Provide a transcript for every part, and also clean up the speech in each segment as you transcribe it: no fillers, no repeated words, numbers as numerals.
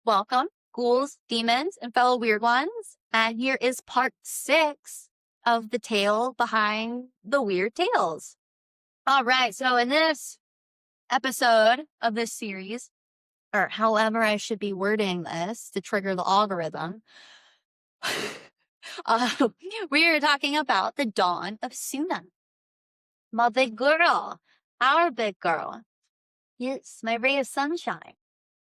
Welcome, ghouls, demons, and fellow weird ones. And here is part 6 of the tale behind the weird tales. All right, so in this episode of this series, or however I should be wording this to trigger the algorithm, uh, we are talking about the dawn of Sunna, my big girl, our big girl. Yes, my ray of sunshine.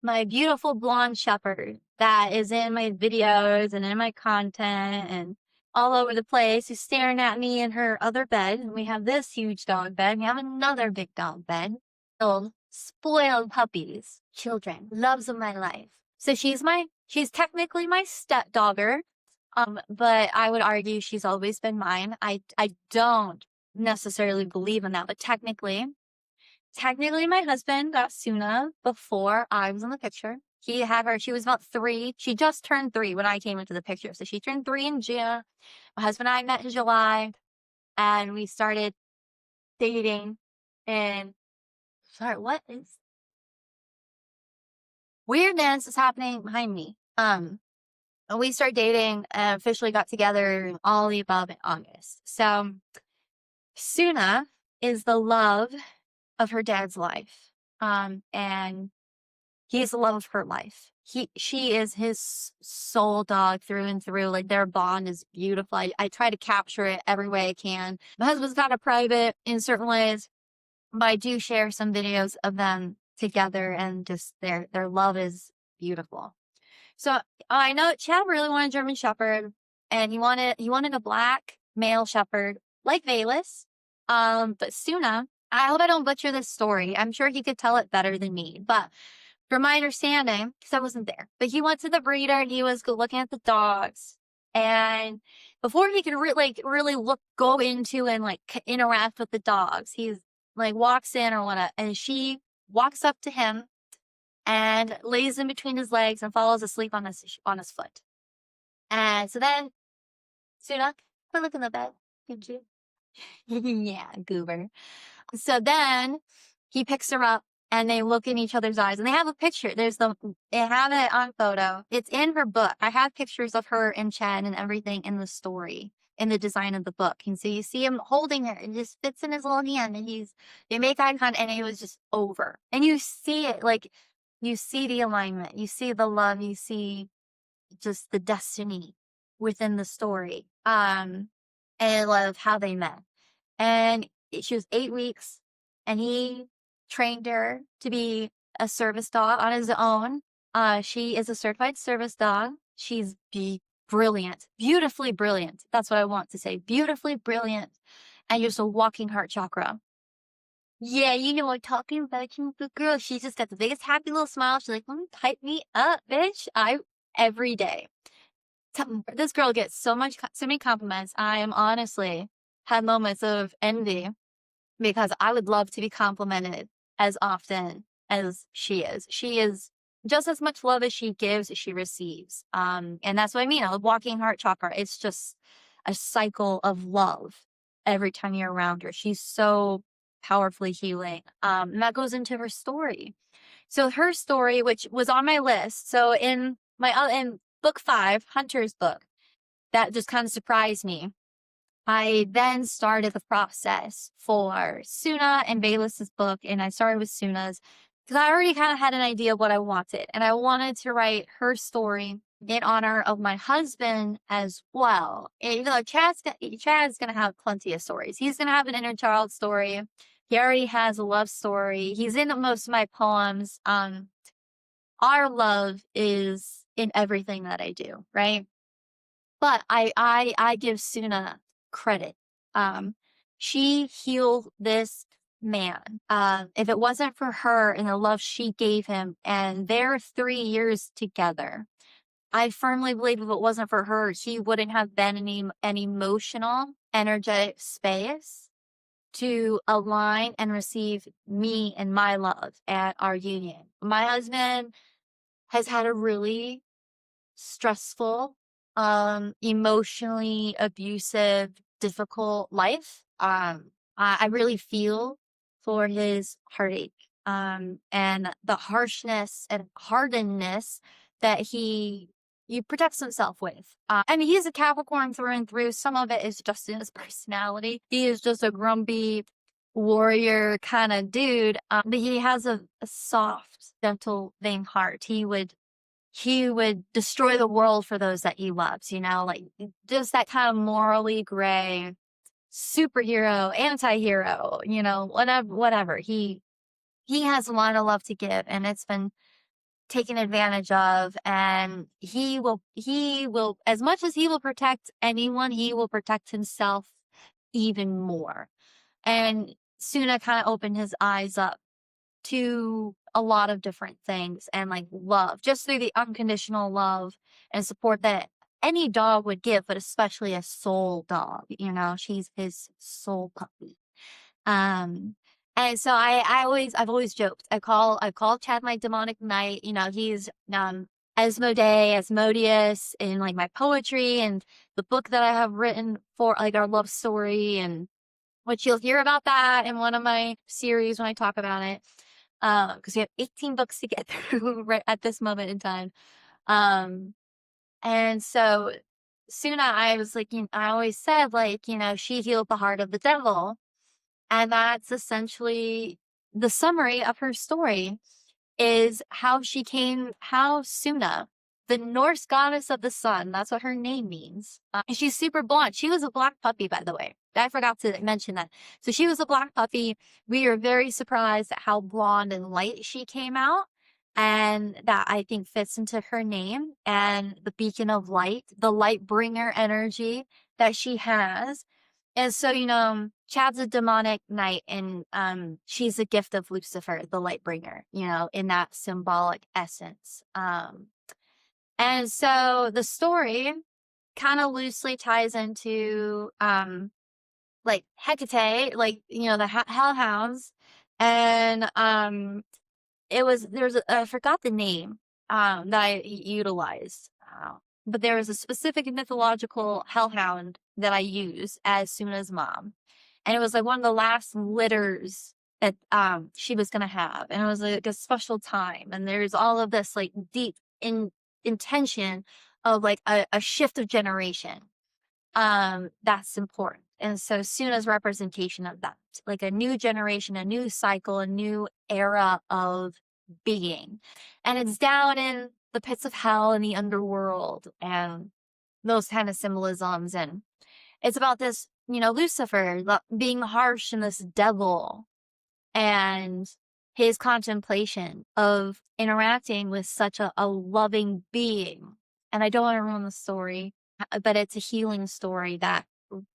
My beautiful blonde shepherd that is in my videos and in my content and all over the place, who's staring at me in her other bed. And we have this huge dog bed. We have another big dog bed. Little spoiled puppies, children, loves of my life. So she's technically my stepdaughter. But I would argue she's always been mine. I don't necessarily believe in that, but technically, my husband got Suna before I was in the picture. He had her, she was about 3. She just turned 3 when I came into the picture. So she turned 3 in June. My husband and I met in July, and we started dating. And sorry, what is weirdness is happening behind me? And we started dating and officially got together and all the above in August. So Suna is the love of her dad's life. And he's the love of her life. She is his soul dog through and through. Like, their bond is beautiful. I try to capture it every way I can. My husband's got a private in certain ways, but I do share some videos of them together, and just their love is beautiful. So I know Chad really wanted a German Shepherd, and he wanted a black male Shepherd like Valus. But Suna, I hope I don't butcher this story. I'm sure he could tell it better than me, but from my understanding, because I wasn't there, but he went to the breeder and he was looking at the dogs. And before he could really go into and interact with the dogs, he's walks in or whatnot, and she walks up to him and lays in between his legs and falls asleep on his foot. And so then, Suna, quit looking at the bed, could you? Yeah, goober. So then he picks her up and they look in each other's eyes, and they have a picture. They have it on photo. It's in her book. I have pictures of her and Chad and everything in the story, in the design of the book. And so you see him holding her and just fits in his little hand, and they make eye contact, and it was just over. And you see it, you see the alignment, you see the love, you see just the destiny within the story. And I love how they met. And she was 8 weeks, and he trained her to be a service dog on his own. She is a certified service dog. She's brilliant, beautifully brilliant. That's what I want to say. Beautifully brilliant. And just a walking heart chakra. Yeah, you know what I'm talking about, you good girl. She's just got the biggest happy little smile. She's like, hype me up, bitch. Every day. This girl gets so many compliments. I am honestly had moments of envy, because I would love to be complimented as often as she is. She is just as much love as she gives, as she receives. And that's what I mean. A walking heart chakra. It's just a cycle of love every time you're around her. She's so powerfully healing. And that goes into her story. So her story, which was on my list. So in book 5, Hunter's book, that just kind of surprised me. I then started the process for Suna and Bayless's book, and I started with Suna's because I already kind of had an idea of what I wanted, and I wanted to write her story in honor of my husband as well. And even though Chad's going to have plenty of stories. He's going to have an inner child story. He already has a love story. He's in most of my poems. Our love is in everything that I do, right? But I give Suna credit. She healed this man. If it wasn't for her and the love she gave him and their 3 years together, I firmly believe if it wasn't for her, he wouldn't have been in an emotional, energetic space to align and receive me and my love at our union. My husband has had a really stressful, emotionally abusive, difficult life. I really feel for his heartache, and the harshness and hardenness that he protects himself with. And he's a Capricorn through and through. Some of it is just in his personality. He is just a grumpy warrior kind of dude, but he has a soft, gentle, vain heart. He would destroy the world for those that he loves, like just that kind of morally gray superhero, anti-hero, whatever. He has a lot of love to give, and it's been taken advantage of, and he will, as much as he will protect anyone, he will protect himself even more. And Suna kind of opened his eyes up to a lot of different things, and like love, just through the unconditional love and support that any dog would give, but especially a soul dog. She's his soul puppy. Um, and so I've always joked. I call Chad my demonic knight. He's Asmodeus in like my poetry and the book that I have written for like our love story, and which you'll hear about that in one of my series when I talk about it. Because we have 18 books to get through right at this moment in time. And so Suna, I was like, I always said like, she healed the heart of the devil. And that's essentially the summary of her story, is how Suna, the Norse goddess of the sun, that's what her name means. And she's super blonde. She was a black puppy, by the way. I forgot to mention that. So she was a black puppy. We are very surprised at how blonde and light she came out. And that, I think, fits into her name and the beacon of light, the light bringer energy that she has. And so, Chad's a demonic knight, and she's a gift of Lucifer, the light bringer, in that symbolic essence. And so the story kind of loosely ties into like Hecate, like, the hellhounds. And I forgot the name that I utilized. But there was a specific mythological hellhound that I used as Suna's mom. And it was like one of the last litters that she was gonna have. And it was like a special time. And there's all of this like deep intention of like a shift of generation. That's important. And so Suna's representation of that, like a new generation, a new cycle, a new era of being. And it's down in the pits of hell and the underworld and those kind of symbolisms. And it's about this, Lucifer being harsh and this devil, and his contemplation of interacting with such a loving being. And I don't want to ruin the story, but it's a healing story that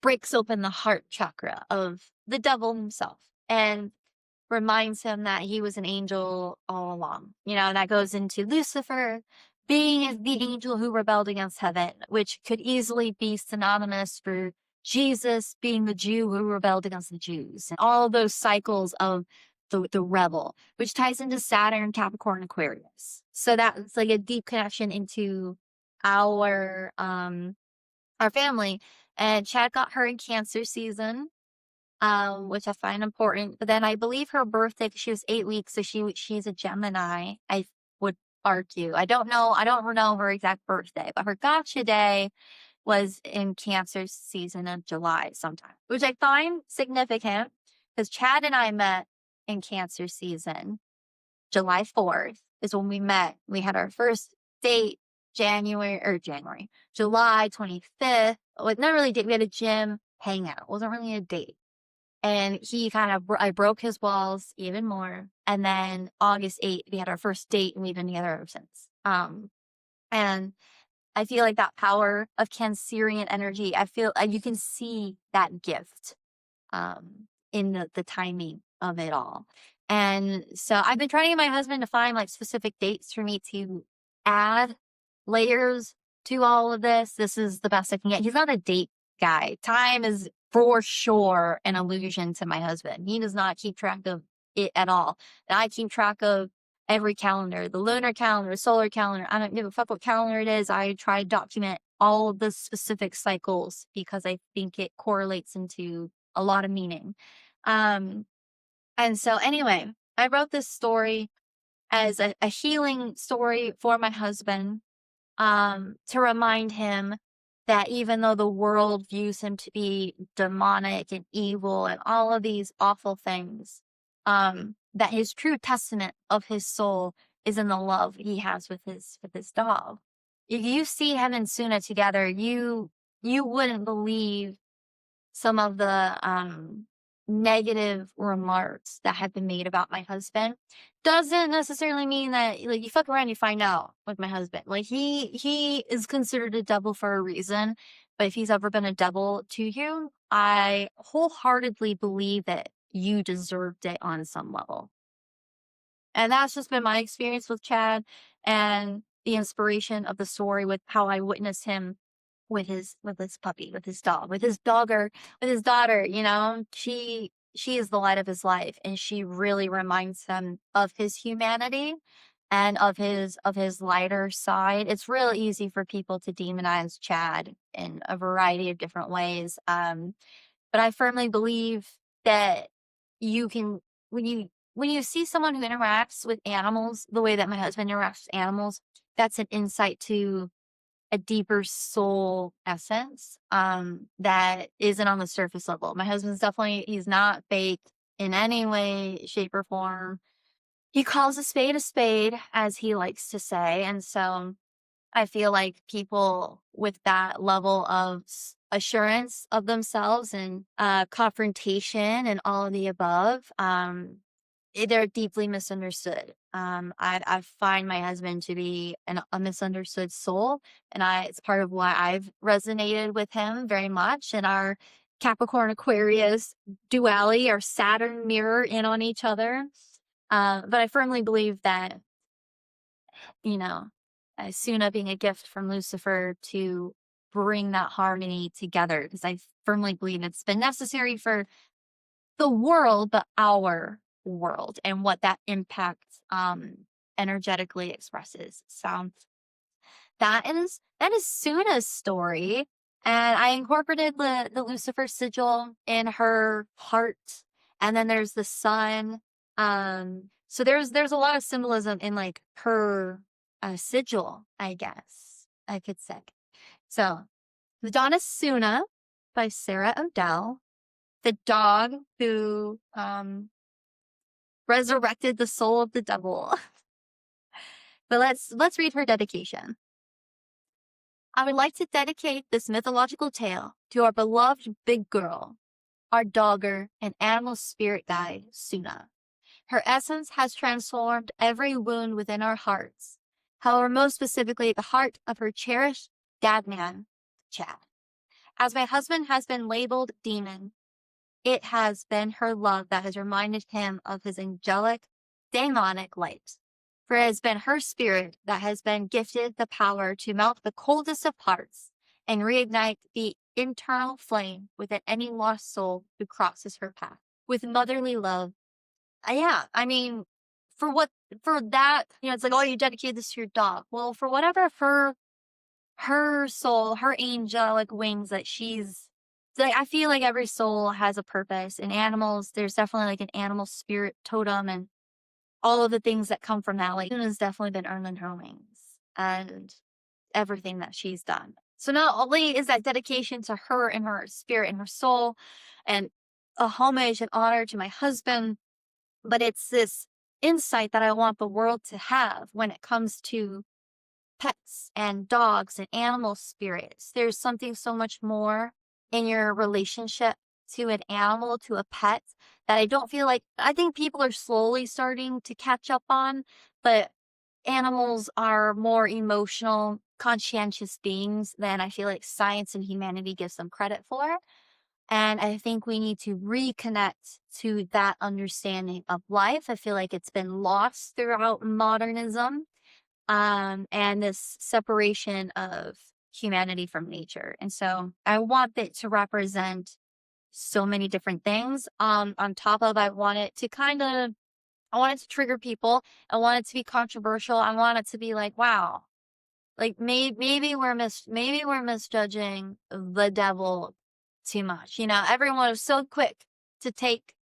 breaks open the heart chakra of the devil himself and reminds him that he was an angel all along. And that goes into Lucifer being the angel who rebelled against heaven, which could easily be synonymous for Jesus being the Jew who rebelled against the Jews, and all of those cycles of the rebel, which ties into Saturn, Capricorn, Aquarius. So that's like a deep connection into our family. And Chad got her in Cancer season, which I find important. But then I believe her birthday, she was 8 weeks, so she's a Gemini, I would argue. I don't know her exact birthday, but her gotcha day was in Cancer season of July sometime, which I find significant because Chad and I met in Cancer season. July 4th is when we met. We had our first date July 25th. Well, not really a date. We had a gym hangout. It wasn't really a date. And I broke his walls even more. And then August 8th, we had our first date, and we've been together ever since. And I feel like that power of Cancerian energy, I feel you can see that gift in the timing of it all. And so I've been trying to get my husband to find like specific dates for me to add layers to all of this. This is the best I can get. He's not a date guy. Time is for sure an illusion to my husband. He does not keep track of it at all. And I keep track of every calendar, the lunar calendar, solar calendar. I don't give a fuck what calendar it is. I try to document all of the specific cycles because I think it correlates into a lot of meaning. And so anyway, I wrote this story as a healing story for my husband, to remind him that even though the world views him to be demonic and evil and all of these awful things, that his true testament of his soul is in the love he has with his dog. If you see him and Suna together, you wouldn't believe some of the negative remarks that have been made about my husband. Doesn't necessarily mean that, like, you fuck around, you find out with my husband. Like, he is considered a devil for a reason, but if he's ever been a devil to you, I wholeheartedly believe that you deserved it on some level. And that's just been my experience with Chad, and the inspiration of the story with how I witnessed him with his puppy, with his dog, with his dogger, with his daughter, you know. She is the light of his life, and she really reminds him of his humanity and of his lighter side. It's real easy for people to demonize Chad in a variety of different ways. But I firmly believe that you can, when you see someone who interacts with animals the way that my husband interacts with animals, that's an insight to a deeper soul essence that isn't on the surface level. My husband's definitely, he's not fake in any way, shape, or form. He calls a spade, as he likes to say. And so I feel like people with that level of assurance of themselves and confrontation and all of the above, they're deeply misunderstood. I find my husband to be a misunderstood soul, and it's part of why I've resonated with him very much. And our Capricorn Aquarius duality, our Saturn mirror in on each other. But I firmly believe that, you know, Suna being a gift from Lucifer to bring that harmony together, because I firmly believe it's been necessary for the world, but our world, and what that impact energetically expresses. So that is Suna's story. And I incorporated the Lucifer sigil in her heart. And then there's the sun. So there's a lot of symbolism in, like, her sigil, I guess I could say. So the Dawn of Suna by Sarah Odell, the dog who resurrected the soul of the devil. But let's read her dedication. I would like to dedicate this mythological tale to our beloved big girl, our dogger and animal spirit guide, Suna. Her essence has transformed every wound within our hearts. However, most specifically, the heart of her cherished dadman, Chad. As my husband has been labeled demon, it has been her love that has reminded him of his angelic, demonic light. For it has been her spirit that has been gifted the power to melt the coldest of hearts and reignite the internal flame within any lost soul who crosses her path. With motherly love, yeah, I mean, for that, it's like, oh, you dedicated this to your dog. Well, for whatever her soul, her angelic wings that she's, like, I feel like every soul has a purpose. In animals, there's definitely like an animal spirit totem and all of the things that come from that. Like, Luna's definitely been earning her wings and everything that she's done. So not only is that dedication to her and her spirit and her soul and a homage and honor to my husband, but it's this insight that I want the world to have when it comes to pets and dogs and animal spirits. There's something so much more in your relationship to an animal, to a pet, that I think people are slowly starting to catch up on, but animals are more emotional, conscientious beings than I feel like science and humanity gives them credit for. And I think we need to reconnect to that understanding of life. I feel like it's been lost throughout modernism, and this separation of humanity from nature. And so I want it to represent so many different things. On top of, I want it to trigger people. I want it to be controversial. I want it to be like, wow, like maybe we're misjudging the devil too much. Everyone was so quick to take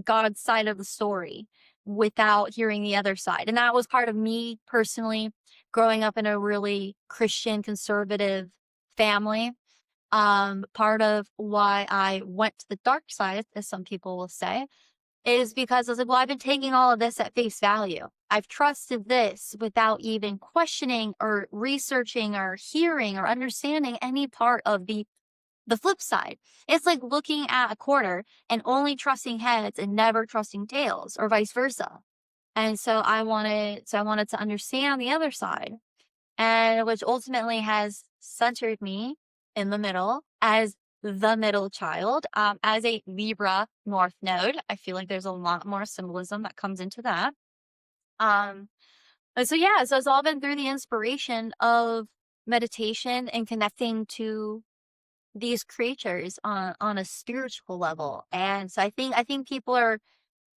God's side of the story, without hearing the other side. And that was part of me personally growing up in a really Christian conservative family. Part of why I went to the dark side, as some people will say, is because I was like, well, I've been taking all of this at face value. I've trusted this without even questioning or researching or hearing or understanding any part of the flip side. It's like looking at a quarter and only trusting heads and never trusting tails, or vice versa. And so I wanted to understand the other side, and which ultimately has centered me in the middle as the middle child. As a Libra North Node, I feel like there's a lot more symbolism that comes into that. Um, and so yeah, so it's all been through the inspiration of meditation and connecting to these creatures on a spiritual level. And so I think people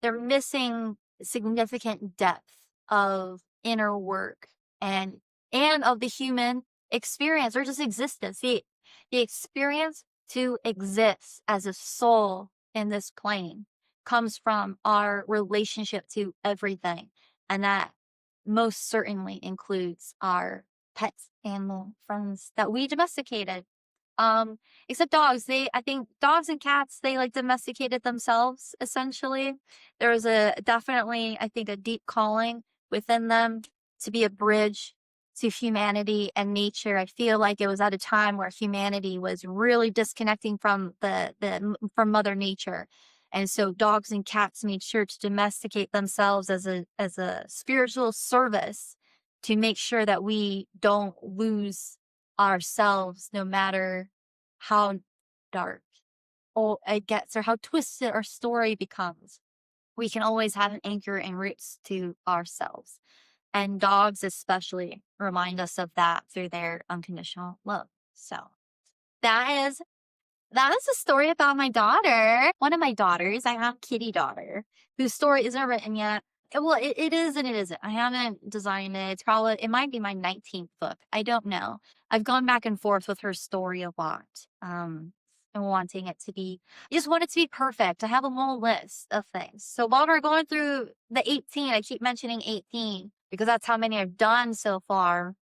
they're missing significant depth of inner work and of the human experience, or just existence. The experience to exist as a soul in this plane comes from our relationship to everything. And that most certainly includes our pets, animal friends that we domesticated. Um, Except dogs. I think dogs and cats, they like domesticated themselves essentially. There was definitely, I think, a deep calling within them to be a bridge to humanity and nature. I feel like it was at a time where humanity was really disconnecting from from Mother Nature. And so dogs and cats made sure to domesticate themselves as a spiritual service to make sure that we don't lose ourselves, no matter how dark or it gets or how twisted our story becomes. We can always have an anchor and roots to ourselves. And dogs especially remind us of that through their unconditional love. So that is that is a story about my daughter. One of my daughters, I have Kitty daughter, whose story isn't written yet. Well, it is and it isn't. I haven't designed it. It might be my 19th book. I don't know. I've gone back and forth with her story a lot. And wanting it to be, I just want it to be perfect. I have a whole list of things. So while we're going through the 18, I keep mentioning 18 because that's how many I've done so far.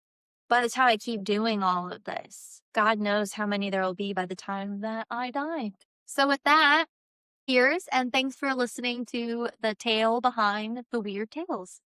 By the time I keep doing all of this, God knows how many there will be by the time that I die. So with that, cheers and thanks for listening to the tale behind the weird tales.